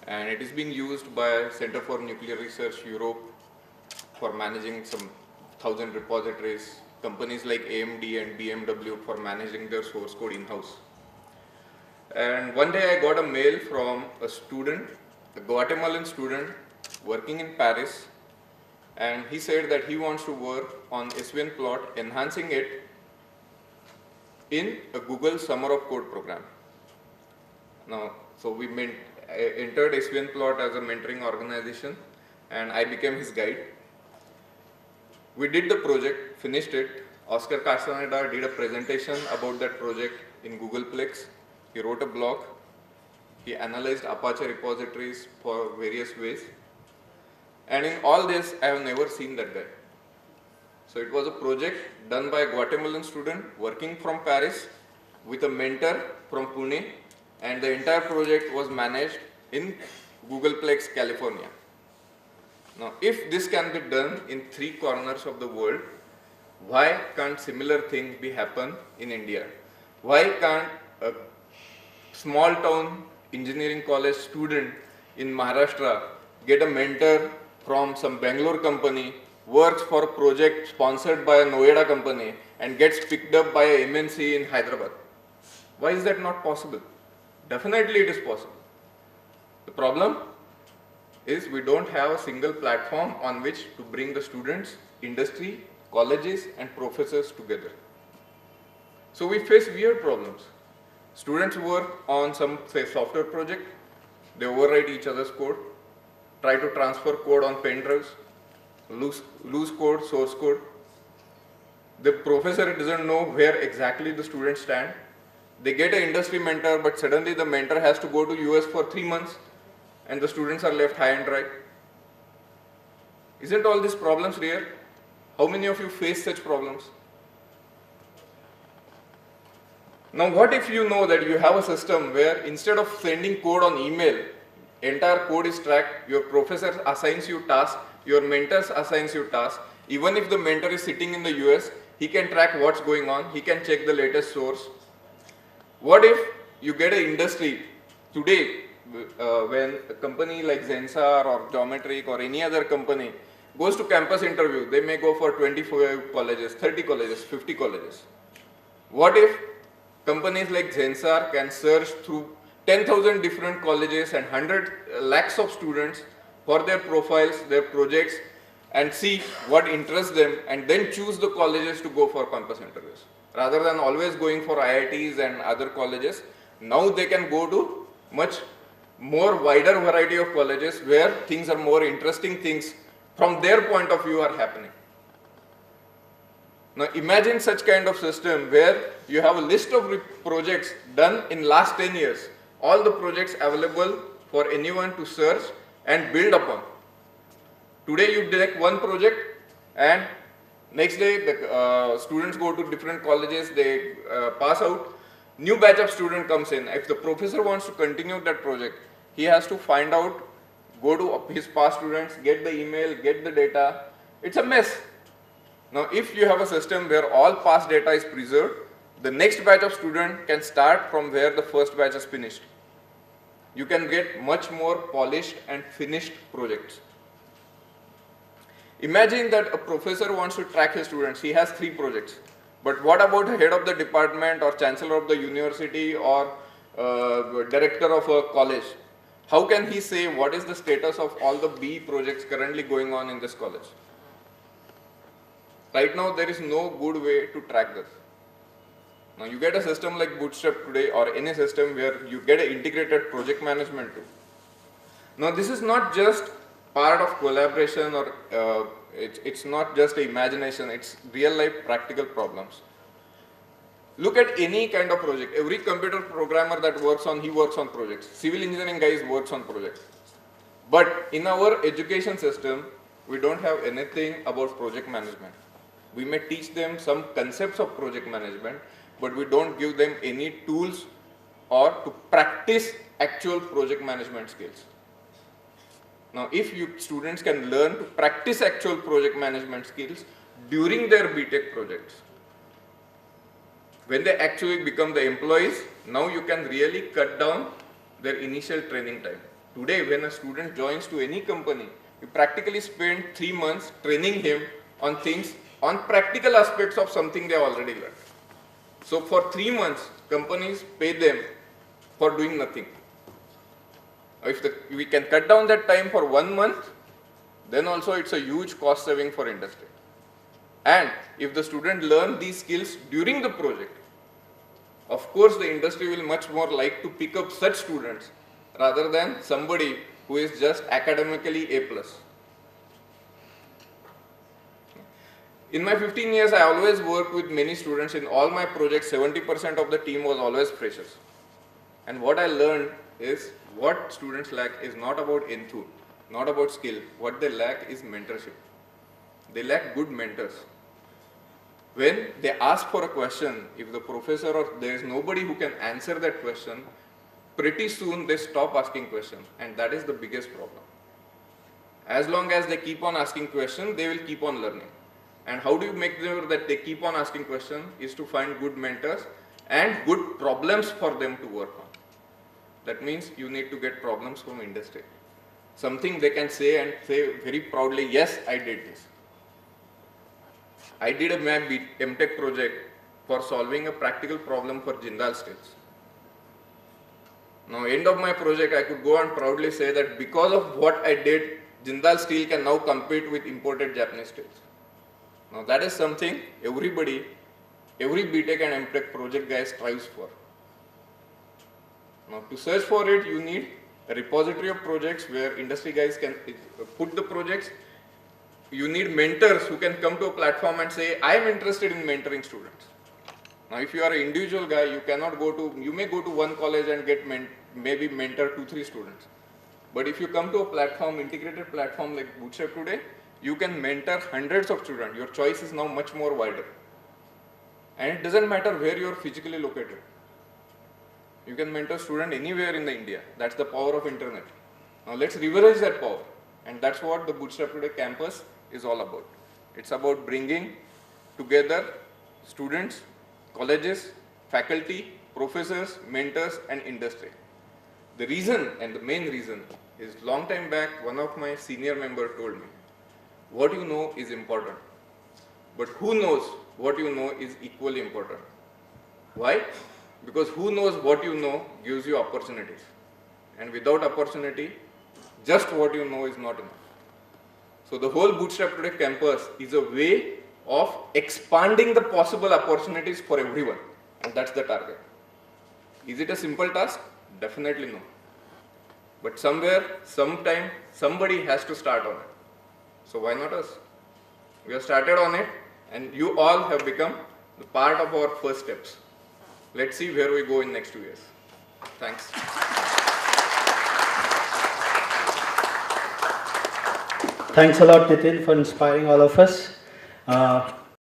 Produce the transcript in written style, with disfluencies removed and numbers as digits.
and it is being used by Center for Nuclear Research Europe for managing some 1,000 repositories, companies like AMD and BMW for managing their source code in-house. And one day I got a mail from a student, a Guatemalan student working in Paris, and he said that he wants to work on SVN plot, enhancing it in a Google Summer of Code program. Now, so we entered SVN plot as a mentoring organization, and I became his guide. We did the project, finished it. Oscar Castaneda did a presentation about that project in Googleplex. He wrote a blog. He analyzed Apache repositories for various ways. And in all this, I have never seen that guy. So it was a project done by a Guatemalan student working from Paris with a mentor from Pune, and the entire project was managed in Googleplex, California. Now, if this can be done in 3 corners of the world, why can't similar thing be happen in India? Why can't a small town engineering college student in Maharashtra get a mentor from some Bangalore company, works for a project sponsored by a Noida company, and gets picked up by a MNC in Hyderabad? Why is that not possible? Definitely it is possible. The problem is we don't have a single platform on which to bring the students, industry, colleges and professors together. So we face weird problems. Students work on some, say, software project, they overwrite each other's code, try to transfer code on pen drives, lose code, source code. The professor doesn't know where exactly the students stand. They get an industry mentor, but suddenly the mentor has to go to US for 3 months and the students are left high and dry. Isn't all these problems rare? How many of you face such problems? Now what if you know that you have a system where instead of sending code on email, entire code is tracked, your professor assigns you tasks, your mentors assigns you tasks. Even if the mentor is sitting in the US, he can track what's going on, he can check the latest source. What if you get an industry today, when a company like Zensar or Geometric or any other company goes to campus interview, they may go for 25 colleges, 30 colleges, 50 colleges. What if companies like Zensar can search through 10,000 different colleges and 100 lakhs of students for their profiles, their projects, and see what interests them, and then choose the colleges to go for campus interviews. Rather than always going for IITs and other colleges, now they can go to much more wider variety of colleges where things are more interesting, things from their point of view are happening. Now imagine such kind of system where you have a list of projects done in last 10 years, all the projects available for anyone to search and build upon. Today you direct one project and next day the students go to different colleges, they pass out, new batch of student comes in. If the professor wants to continue that project, he has to find out, go to his past students, get the email, get the data. It's a mess. Now if you have a system where all past data is preserved, the next batch of student can start from where the first batch is finished. You can get much more polished and finished projects. Imagine that a professor wants to track his students, he has 3 projects. But what about the head of the department or chancellor of the university or director of a college? How can he say what is the status of all the B projects currently going on in this college? Right now there is no good way to track this. Now you get a system like Bootstrap today or any system where you get an integrated project management tool. Now this is not just part of collaboration or it's not just imagination, it's real life practical problems. Look at any kind of project. Every computer programmer that works on, he works on projects. Civil engineering guys works on projects. But in our education system, we don't have anything about project management. We may teach them some concepts of project management, but we don't give them any tools or to practice actual project management skills. Now, if students can learn to practice actual project management skills during their BTech projects, when they actually become the employees, now you can really cut down their initial training time. Today, when a student joins to any company, you practically spend 3 months training him on things, on practical aspects of something they have already learned. So for 3 months, companies pay them for doing nothing. If we can cut down that time for 1 month, then also it's a huge cost saving for industry. And if the student learn these skills during the project, of course the industry will much more like to pick up such students rather than somebody who is just academically A+. In my 15 years, I always worked with many students. In all my projects, 70% of the team was always freshers. And what I learned is what students lack is not about enthu, not about skill. What they lack is mentorship. They lack good mentors. When they ask for a question, if the professor or there is nobody who can answer that question, pretty soon they stop asking questions, and that is the biggest problem. As long as they keep on asking questions, they will keep on learning. And how do you make sure that they keep on asking questions is to find good mentors and good problems for them to work on. That means you need to get problems from industry. Something they can say and say very proudly, yes, I did this. I did a MTech project for solving a practical problem for Jindal Steels. Now, end of my project, I could go and proudly say that because of what I did, Jindal Steel can now compete with imported Japanese steels. Now, that is something every BTech and MTech project guy strives for. Now, to search for it, you need a repository of projects where industry guys can put the projects. You need mentors who can come to a platform and say, I am interested in mentoring students. Now, if you are an individual guy, you may go to one college and get maybe mentor 2-3 students. But if you come to a platform, integrated platform like Bootstrap today, you can mentor hundreds of students. Your choice is now much more wider. And it doesn't matter where you are physically located. You can mentor student anywhere in the India. That's the power of internet. Now let's leverage that power. And that's what the Bootstrap Today campus is all about. It's about bringing together students, colleges, faculty, professors, mentors, and industry. The reason, and the main reason, is long time back, one of my senior members told me, what you know is important, but who knows what you know is equally important. Why? Because who knows what you know gives you opportunities. And without opportunity, just what you know is not enough. So the whole Bootstrap Today campus is a way of expanding the possible opportunities for everyone. And that's the target. Is it a simple task? Definitely no. But somewhere, sometime, somebody has to start on it. So why not us? We have started on it, and you all have become the part of our first steps. Let's see where we go in next 2 years. Thanks. Thanks a lot, Nitin, for inspiring all of us.